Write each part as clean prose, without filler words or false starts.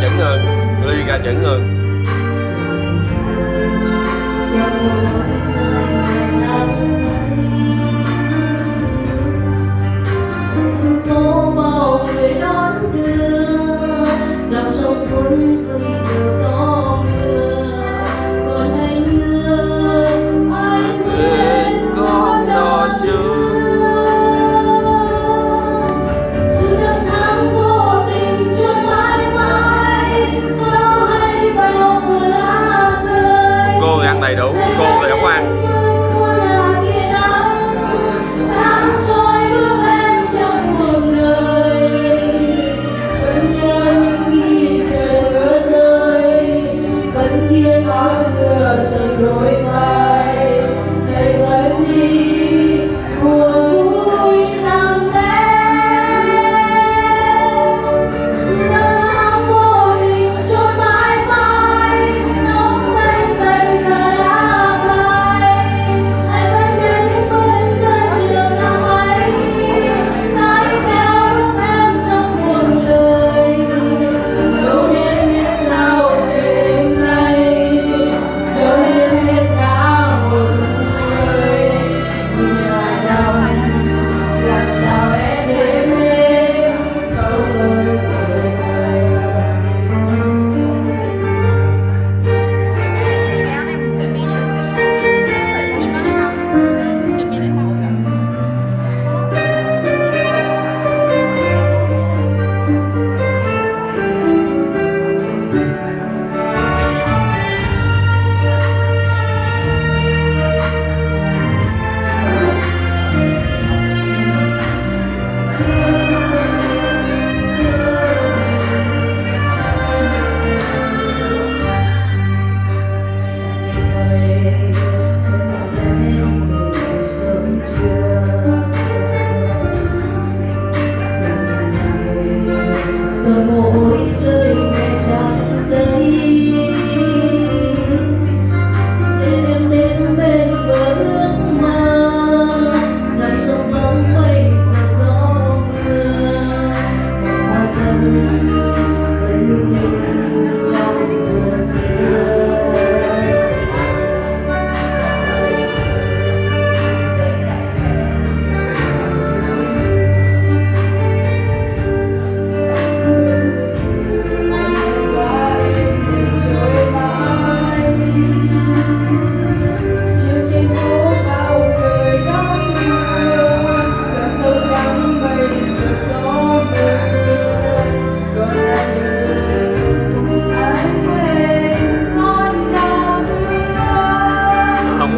chuẩn hơn, ly ga chuẩn hơn. Phố bao người đón đưa dòng sông cuốn khơi gió mưa, còn anh nhớ anh quên con đò xưa. Sự năm tháng vô tình trôi mãi mãi, có hay bao mưa lá rơi. Cô thì ăn đầy đủ, cô thì không ăn. Đôi vai thầy vẫn đi buồn vui lặng lẽ, năm tháng vô tình trôi mãi mãi, nóng xanh bây giờ đã phai. Anh vẫn đứng bên sân trường năm ấy, dõi theo lúc em trong buồn trời, dẫu biết biết sao đêm nay. Mỗi rơi về trang giấy để em đến bên bờ ước mơ, dòng sông bóng mây và gió mưa, hoa chân vẫn nhìn trong vườn xưa.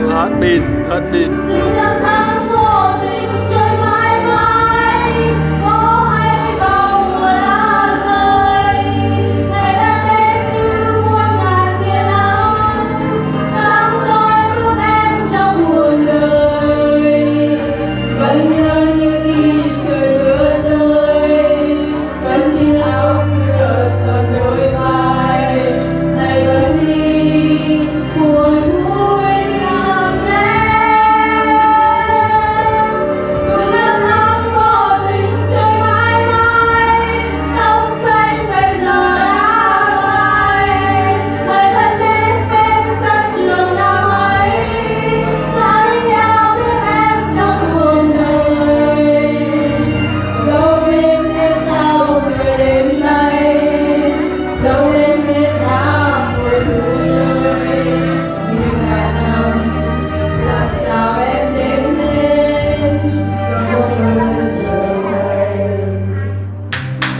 Hết pin, hết pin. Năm tháng vô tình trôi mãi mãi, có hay bao mùa lá rơi. Ngày đã đến như muôn ngàn tia nắng, sáng soi giúp em trong buồn đời. Vẫn nhớ những khi trời mưa rơi, vẫn chiếc áo xưa xoăn đôi vai. Này vẫn đi buồn vui.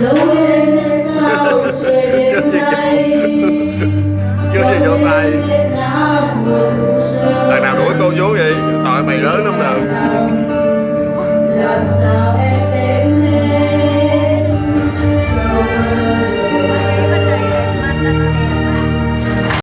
Dẫu em biết sao trời đêm nay, Chưa gì vỗ tay. Lần nào đuổi cô chú vậy? Tội mày lớn lắm nào.